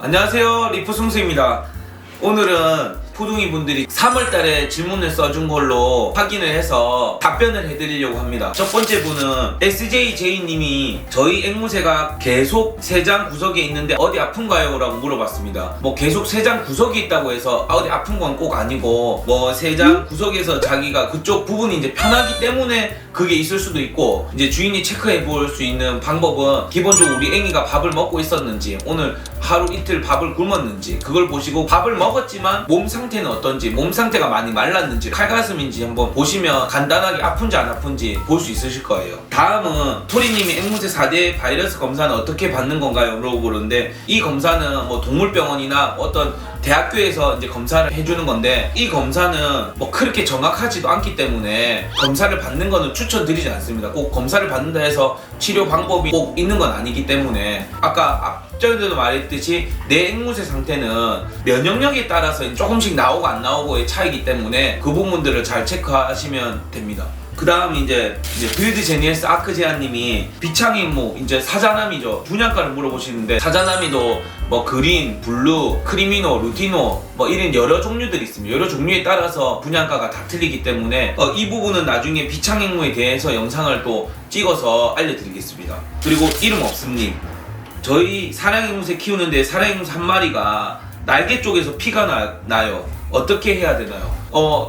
안녕하세요, 리프승수입니다. 오늘은 푸둥이 분들이 3월달에 질문을 써준 걸로 확인을 해서 답변을 해드리려고 합니다. 첫 번째 분은 SJJ님이 저희 앵무새가 계속 세장 구석에 있는데 어디 아픈가요? 라고 물어봤습니다. 뭐 계속 세장 구석이 있다고 해서 어디 아픈 건 꼭 아니고 뭐 세장 구석에서 자기가 그쪽 부분이 이제 편하기 때문에 그게 있을 수도 있고, 이제 주인이 체크해 볼 수 있는 방법은 기본적으로 우리 앵이가 밥을 먹고 있었는지, 오늘 하루 이틀 밥을 굶었는지 그걸 보시고, 밥을 먹었지만 몸 상태는 어떤지, 몸 상태가 많이 말랐는지, 칼가슴인지 한번 보시면 간단하게 아픈지 안 아픈지 볼 수 있으실 거예요. 다음은 토리님이 앵무새 4대 바이러스 검사는 어떻게 받는 건가요? 물어보는데, 이 검사는 뭐 동물병원이나 어떤 대학교에서 이제 검사를 해주는 건데, 이 검사는 뭐 그렇게 정확하지도 않기 때문에 검사를 받는 거는 추천드리지 않습니다. 꼭 검사를 받는다 해서 치료 방법이 꼭 있는 건 아니기 때문에, 아까 앞전에도 말했듯이 내 앵무새 상태는 면역력에 따라서 조금씩 나오고 안 나오고의 차이기 때문에 그 부분들을 잘 체크하시면 됩니다. 그 다음 이제 빌드 제니에스 아크제아님이 비창행무 이제 사자나미죠. 분양가를 물어보시는데, 사자나미도 뭐 그린, 블루, 크리미노, 루티노 뭐 이런 여러 종류들이 있습니다. 여러 종류에 따라서 분양가가 다 틀리기 때문에 이 부분은 나중에 비창행무에 대해서 영상을 또 찍어서 알려드리겠습니다. 그리고 이름 없음님, 저희 사냥앵무새 키우는데 사냥앵무새 한 마리가 날개 쪽에서 피가 나요. 어떻게 해야 되나요?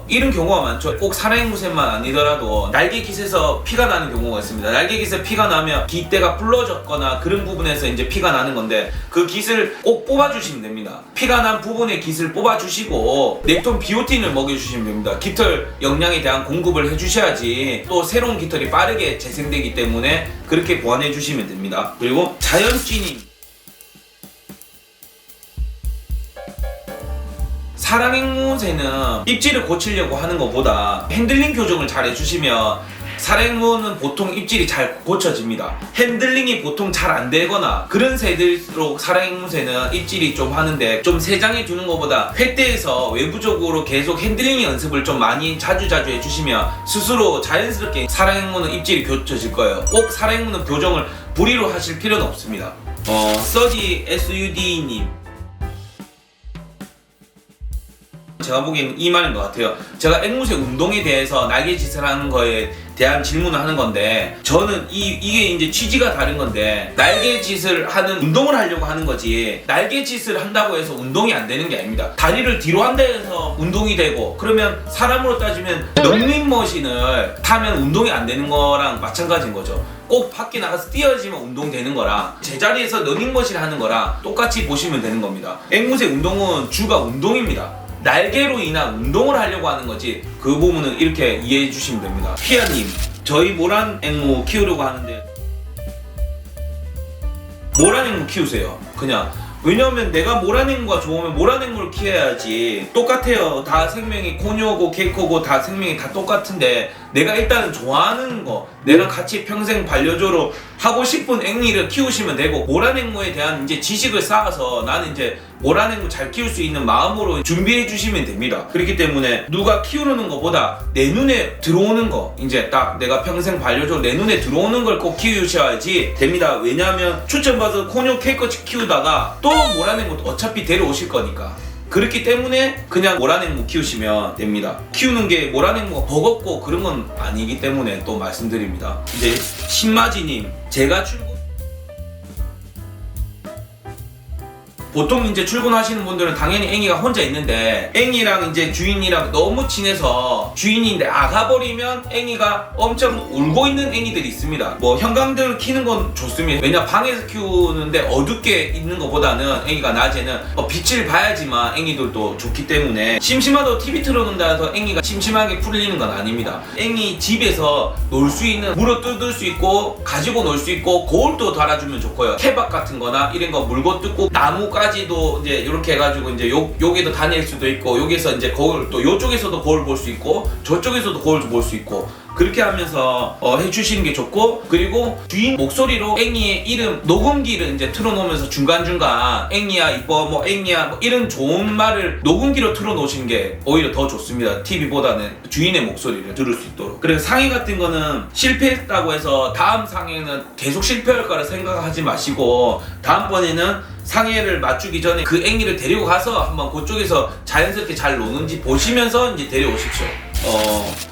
이런 경우가 많죠. 꼭 사냥앵무새만 아니더라도 날개깃에서 피가 나는 경우가 있습니다. 날개깃에 피가 나면 깃대가 부러졌거나 그런 부분에서 이제 피가 나는 건데, 그 깃을 꼭 뽑아주시면 됩니다. 피가 난 부분의 깃을 뽑아주시고 넥톤 비오틴을 먹여주시면 됩니다. 깃털 영양에 대한 공급을 해주셔야지 또 새로운 깃털이 빠르게 재생되기 때문에 그렇게 보완해 주시면 됩니다. 그리고 자연쥐님, 사랑앵무새는 입질을 고치려고 하는 것보다 핸들링 교정을 잘 해주시면 사랑앵무는 보통 입질이 잘 고쳐집니다. 핸들링이 보통 잘 안 되거나 그런 새들로 사랑앵무새는 입질이 좀 하는데, 좀 세장에 두는 것보다 횟대에서 외부적으로 계속 핸들링 연습을 좀 많이 자주 해주시면 스스로 자연스럽게 사랑앵무는 입질이 고쳐질 거예요. 꼭 사랑앵무는 교정을 무리로 하실 필요는 없습니다. 서디 SUD님, 제가 보기에는 이 말인 것 같아요. 제가 앵무새 운동에 대해서 날개짓을 하는 거에 대한 질문을 하는 건데, 저는 이게 이제 취지가 다른 건데, 날개짓을 하는 운동을 하려고 하는 거지, 날개짓을 한다고 해서 운동이 안 되는 게 아닙니다. 다리를 뒤로 한다 해서 운동이 되고, 그러면 사람으로 따지면 런닝머신을 타면 운동이 안 되는 거랑 마찬가지인 거죠. 꼭 밖에 나가서 뛰어야지만 운동되는 거랑 제자리에서 러닝머신 하는 거랑 똑같이 보시면 되는 겁니다. 앵무새 운동은 주가 운동입니다. 날개로 인한 운동을 하려고 하는 거지, 그 부분은 이렇게 이해해 주시면 됩니다. 피아님, 저희 모란 앵무 키우려고 하는데, 모란 앵무 키우세요. 그냥 왜냐면 내가 모란 앵무가 좋으면 모란 앵무를 키워야지. 똑같아요. 다 생명이 코뇨고 개코고 다 생명이 다 똑같은데, 내가 일단은 좋아하는 거, 내가 같이 평생 반려조로 하고 싶은 앵이를 키우시면 되고, 모란 앵무에 대한 이제 지식을 쌓아서 나는 이제 모란 앵무 잘 키울 수 있는 마음으로 준비해 주시면 됩니다. 그렇기 때문에 누가 키우는 것보다 내 눈에 들어오는 거, 이제 딱 내가 평생 반려조 내 눈에 들어오는 걸 꼭 키우셔야지 됩니다. 왜냐하면 추천받아서 코뇨 케이커 키우다가 또 모란 앵무 어차피 데려오실 거니까. 그렇기 때문에 그냥 모란 앵무 키우시면 됩니다. 키우는 게 모란 앵무가 버겁고 그런 건 아니기 때문에 또 말씀드립니다. 이제 신마지님, 제가 보통 이제 출근하시는 분들은 당연히 앵이가 혼자 있는데, 앵이랑 이제 주인이랑 너무 친해서 주인이 나가버리면 앵이가 엄청 울고 있는 앵이들이 있습니다. 뭐 형광등을 켜는 건 좋습니다. 왜냐, 방에서 키우는데 어둡게 있는 것보다는 앵이가 낮에는 빛을 봐야지만 앵이들도 좋기 때문에, 심심하다고 TV 틀어놓는다 해서 앵이가 심심하게 풀리는 건 아닙니다. 앵이 집에서 놀 수 있는, 물어 뜯을 수 있고 가지고 놀 수 있고 거울도 달아주면 좋고요. 케밥 같은 거나 이런 거 물고 뜯고, 나무까지도 이제 이렇게 해가지고 이제 여기도 다닐 수도 있고, 여기서 이제 거울, 또 요쪽에서도 거울 볼 수 있고 저쪽에서도 거울 볼 수 있고, 그렇게 하면서 해주시는 게 좋고, 그리고 주인 목소리로 앵이의 이름 녹음기를 이제 틀어놓으면서 중간중간 앵이야 이뻐, 뭐 앵이야, 뭐 이런 좋은 말을 녹음기로 틀어놓으시는 게 오히려 더 좋습니다. TV보다는 주인의 목소리를 들을 수 있도록. 그리고 상의 같은 거는 실패했다고 해서 다음 상의는 계속 실패할 거라 생각하지 마시고, 다음번에는 상해를 맞추기 전에 그 앵이를 데리고 가서 한번 그쪽에서 자연스럽게 잘 노는지 보시면서 이제 데려오십시오.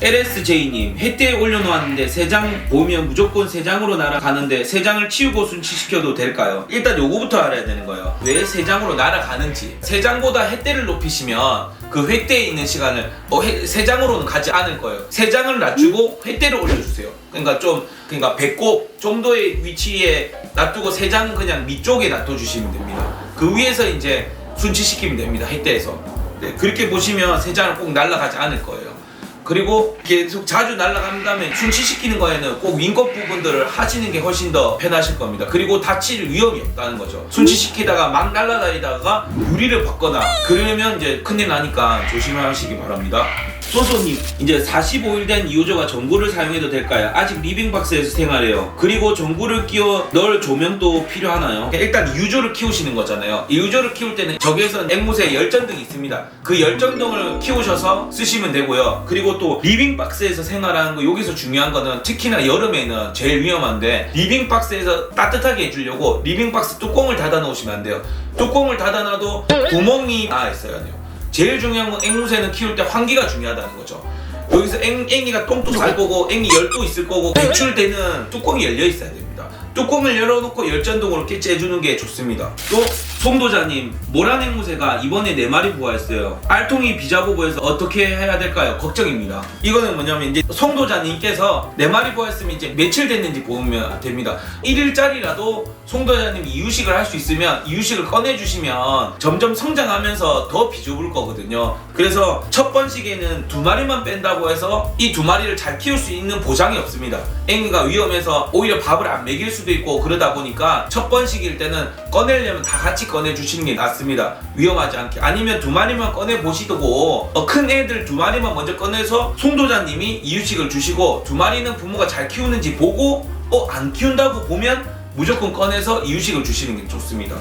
LSJ님, 햇대에 올려놓았는데 3장 보면 무조건 3장으로 날아가는데 3장을 치우고 순치시켜도 될까요? 일단 요거부터 알아야 되는 거예요. 왜 3장으로 날아가는지. 3장보다 햇대를 높이시면 그 횟대에 있는 시간을 3장으로는 가지 않을 거예요. 3장을 낮추고 횟대를 올려주세요. 그러니까 배꼽 정도의 위치에 놔두고 3장 그냥 밑쪽에 놔둬주시면 됩니다. 그 위에서 이제 순치시키면 됩니다. 횟대에서. 네, 그렇게 보시면 3장은 꼭 날아가지 않을 거예요. 그리고 계속 자주 날아간 다음에 순치시키는 거에는 꼭 윙컷 부분들을 하시는 게 훨씬 더 편하실 겁니다. 그리고 다칠 위험이 없다는 거죠. 순치시키다가 막 날아다니다가 유리를 받거나 그러면 이제 큰일 나니까 조심하시기 바랍니다. 소소님, 이제 45일 된 이우저가 전구를 사용해도 될까요? 아직 리빙박스에서 생활해요. 그리고 전구를 끼워 넣을 조명도 필요하나요? 일단 이우저를 키우시는 거잖아요. 이우저를 키울 때는 적외선 앵무새 열전등이 있습니다. 그 열전등을 키우셔서 쓰시면 되고요. 그리고 또 리빙박스에서 생활하는 거, 여기서 중요한 거는 특히나 여름에는 제일 위험한데, 리빙박스에서 따뜻하게 해주려고 리빙박스 뚜껑을 닫아 놓으시면 안 돼요. 뚜껑을 닫아놔도 구멍이 나 있어야 돼요. 제일 중요한 건 앵무새는 키울 때 환기가 중요하다는 거죠. 여기서 앵이가 똥도 쌀 거고 앵이 열도 있을 거고 배출되는 뚜껑이 열려 있어야 됩니다. 뚜껑을 열어놓고 열전등으로 깨치해주는 게 좋습니다. 또 송도자님, 모란 앵무새가 이번에 4마리 부화했어요. 알통이 비자보고해서 어떻게 해야 될까요? 걱정입니다. 이거는 뭐냐면 이제 송도자님께서 4마리 부화했으면 이제 며칠 됐는지 보면 됩니다. 1일짜리라도 송도자님이 이유식을 할 수 있으면 이유식을 꺼내주시면 점점 성장하면서 더 비좁을 거거든요. 그래서 첫 번식에는 2마리만 뺀다고 해서 이 2마리를 잘 키울 수 있는 보장이 없습니다. 앵이가 위험해서 오히려 밥을 안 먹일 수도 있고 그러다 보니까 첫 번식일 때는 꺼내려면 다 같이 꺼내주시는 게 낫습니다. 위험하지 않게. 아니면 2마리만 꺼내보시고 큰 애들 2마리만 먼저 꺼내서 송도자님이 이유식을 주시고 2마리는 부모가 잘 키우는지 보고 안 키운다고 보면 무조건 꺼내서 이유식을 주시는 게 좋습니다.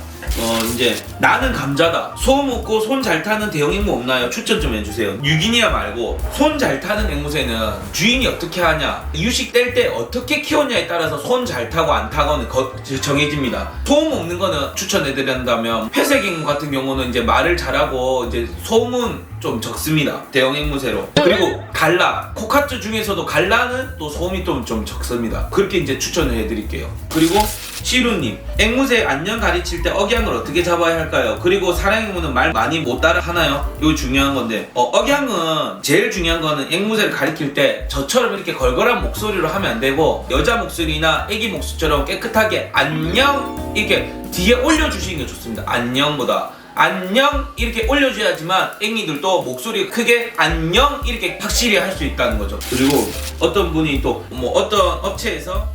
이제 나는 감자다. 소음 없고 손 잘 타는 대형 앵무 없나요? 추천 좀 해주세요. 유기니아 말고 손 잘 타는 앵무새는 주인이 어떻게 하냐, 이유식 뗄 때 어떻게 키웠냐에 따라서 손 잘 타고 안 타고는 정해집니다. 소음 없는 거는 추천해드린다면 회색 앵무 같은 경우는 이제 말을 잘하고 이제 소음은 좀 적습니다. 대형 앵무새로. 그리고 갈라, 코카츠 중에서도 갈라는 또 소음이 좀 적습니다. 그렇게 이제 추천을 해드릴게요. 그리고 시루님, 앵무새 안녕 가르칠 때 억양을 어떻게 잡아야 할까요? 그리고 사랑앵무는 말 많이 못 따라 하나요? 이거 중요한 건데, 억양은 제일 중요한 거는 앵무새를 가르칠 때 저처럼 이렇게 걸걸한 목소리로 하면 안 되고, 여자 목소리나 애기 목소리처럼 깨끗하게 안녕 이렇게 뒤에 올려주시는 게 좋습니다. 안녕보다 안녕 이렇게 올려줘야지만 앵이들도 목소리가 크게 안녕 이렇게 확실히 할 수 있다는 거죠. 그리고 어떤 분이 또 어떤 업체에서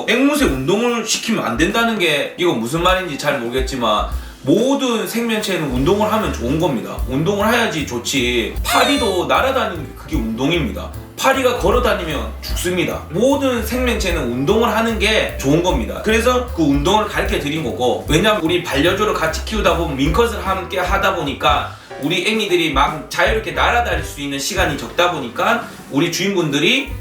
앵무새 운동을 시키면 안 된다는 게 이건 무슨 말인지 잘 모르겠지만, 모든 생명체는 운동을 하면 좋은 겁니다. 운동을 해야지 좋지. 파리도 날아다니는 게 그게 운동입니다. 파리가 걸어다니면 죽습니다. 모든 생명체는 운동을 하는 게 좋은 겁니다. 그래서 그 운동을 가르쳐 드린 거고, 왜냐면 우리 반려조를 같이 키우다 보면 민컷을 함께 하다 보니까 우리 애미들이 막 자유롭게 날아다닐 수 있는 시간이 적다 보니까 우리 주인분들이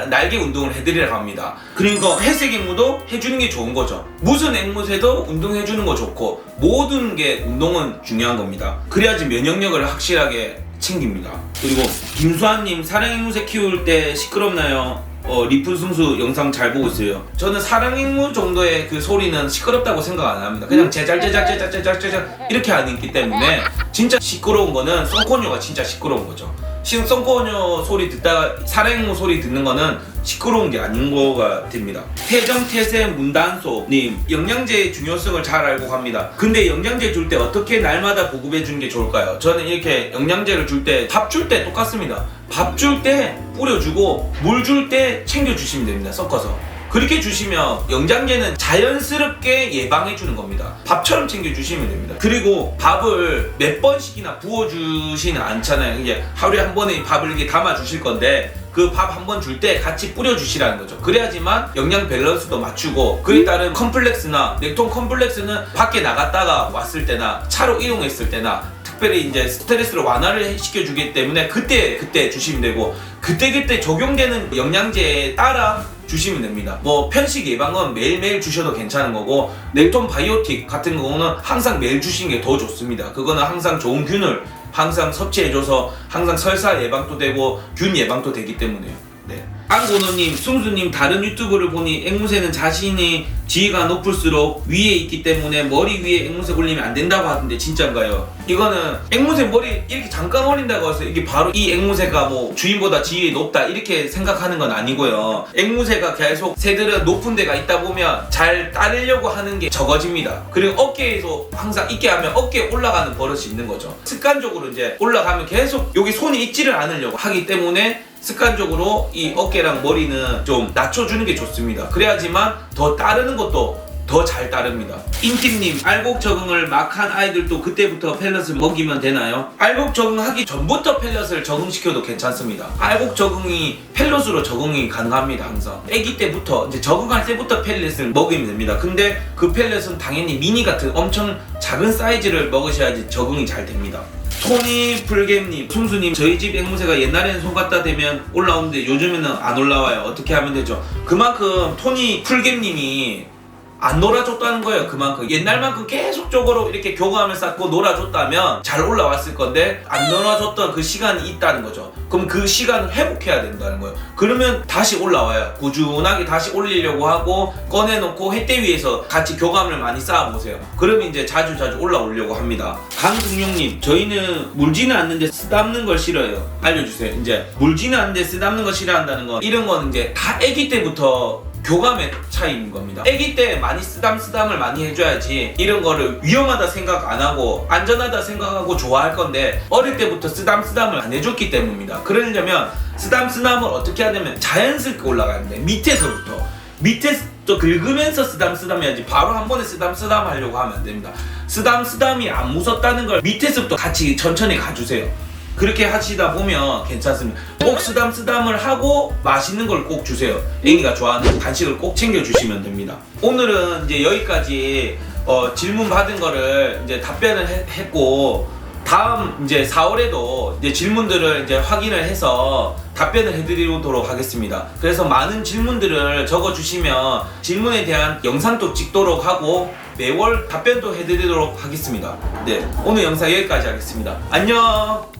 날개 운동을 해드리라고 합니다. 그러니까 회색 앵무도 해주는 게 좋은 거죠. 무슨 앵무새도 운동해주는 거 좋고, 모든 게 운동은 중요한 겁니다. 그래야지 면역력을 확실하게 챙깁니다. 그리고 김수환님, 사랑앵무새 키울 때 시끄럽나요? 리푼승수 영상 잘 보고 있어요. 저는 사랑앵무 정도의 그 소리는 시끄럽다고 생각 안 합니다. 그냥 제잘제작 이렇게 하기 때문에, 진짜 시끄러운 거는 썬코뇨가 진짜 시끄러운 거죠. 썬코뇨 소리 듣다가 사랑앵무 소리 듣는 거는 시끄러운 게 아닌 거가 됩니다. 태정태세 문단소님, 영양제의 중요성을 잘 알고 갑니다. 근데 영양제 줄 때 어떻게 날마다 보급해 주는 게 좋을까요? 저는 이렇게 영양제를 줄 때, 밥 줄 때 똑같습니다. 밥 줄 때 뿌려주고 물 줄 때 챙겨주시면 됩니다. 섞어서. 그렇게 주시면 영양제는 자연스럽게 예방해 주는 겁니다. 밥처럼 챙겨주시면 됩니다. 그리고 밥을 몇 번씩이나 부어주시는 않잖아요. 이제 하루에 한 번에 밥을 이렇게 담아 주실 건데, 그 밥 한 번 줄 때 같이 뿌려주시라는 거죠. 그래야지만 영양 밸런스도 맞추고, 그에 따른 컴플렉스나 넥톤 컴플렉스는 밖에 나갔다가 왔을 때나 차로 이동했을 때나 특별히 이제 스트레스를 완화를 시켜주기 때문에 그때 주시면 되고, 그때 적용되는 영양제에 따라 주시면 됩니다. 뭐 편식 예방은 매일매일 주셔도 괜찮은 거고, 넥톤 바이오틱 같은 경우는 항상 매일 주시는 게 더 좋습니다. 그거는 항상 좋은 균을 항상 섭취해줘서 항상 설사 예방도 되고 균 예방도 되기 때문에요. 네. 안고노님, 숭수님, 다른 유튜브를 보니 앵무새는 자신이 지위가 높을수록 위에 있기 때문에 머리 위에 앵무새 걸리면 안 된다고 하던데 진짠가요? 이거는 앵무새 머리 이렇게 잠깐 올린다고 해서 이게 바로 이 앵무새가 뭐 주인보다 지위 높다 이렇게 생각하는 건 아니고요. 앵무새가 계속 새들은 높은 데가 있다 보면 잘 따르려고 하는 게 적어집니다. 그리고 어깨에서 항상 있게 하면 어깨에 올라가는 버릇이 있는 거죠. 습관적으로 이제 올라가면 계속 여기 손이 있지를 않으려고 하기 때문에 습관적으로 이 어깨랑 머리는 좀 낮춰주는 게 좋습니다. 그래야지만 더 따르는 것도 더 잘 따릅니다. 인팀님, 알곡 적응을 막 한 아이들도 그때부터 펠럿을 먹이면 되나요? 알곡 적응하기 전부터 펠럿을 적응시켜도 괜찮습니다. 알곡 적응이 펠럿으로 적응이 가능합니다. 항상 아기 때부터 이제 적응할 때부터 펠렛을 먹이면 됩니다. 근데 그 펠렛은 당연히 미니 같은 엄청 작은 사이즈를 먹으셔야지 적응이 잘 됩니다. 토니 풀겜님, 숭수님, 저희 집 앵무새가 옛날에는 손 갖다 대면 올라오는데 요즘에는 안 올라와요. 어떻게 하면 되죠? 그만큼 토니 풀겜님이 안 놀아줬다는 거예요. 그만큼 옛날만큼 계속적으로 이렇게 교감을 쌓고 놀아줬다면 잘 올라왔을 건데 안 놀아줬던 그 시간이 있다는 거죠. 그럼 그 시간을 회복해야 된다는 거예요. 그러면 다시 올라와요. 꾸준하게 다시 올리려고 하고 꺼내놓고 햇대 위에서 같이 교감을 많이 쌓아보세요. 그러면 이제 자주 올라오려고 합니다. 강승용님, 저희는 물지는 않는데 쓰담는 걸 싫어요. 알려주세요. 이제 물지는 않는데 쓰담는 걸 싫어한다는 건 이런 건 이제 다 아기 때부터 교감의 차이인 겁니다. 아기 때 많이 쓰담을 많이 해줘야지 이런 거를 위험하다 생각 안 하고 안전하다 생각하고 좋아할 건데 어릴 때부터 쓰담을 안 해줬기 때문입니다. 그러려면 쓰담을 어떻게 하냐면 자연스럽게 올라가는데 밑에서 긁으면서 쓰담 해야지 바로 한 번에 쓰담 하려고 하면 안 됩니다. 쓰담이 안 무섭다는 걸 밑에서부터 같이 천천히 가주세요. 그렇게 하시다 보면 괜찮습니다. 꼭 쓰담을 하고 맛있는 걸 꼭 주세요. 애기가 좋아하는 간식을 꼭 챙겨주시면 됩니다. 오늘은 이제 여기까지 질문 받은 거를 이제 답변을 했고, 다음 이제 4월에도 이제 질문들을 이제 확인을 해서 답변을 해드리도록 하겠습니다. 그래서 많은 질문들을 적어주시면 질문에 대한 영상도 찍도록 하고 매월 답변도 해드리도록 하겠습니다. 네, 오늘 영상 여기까지 하겠습니다. 안녕.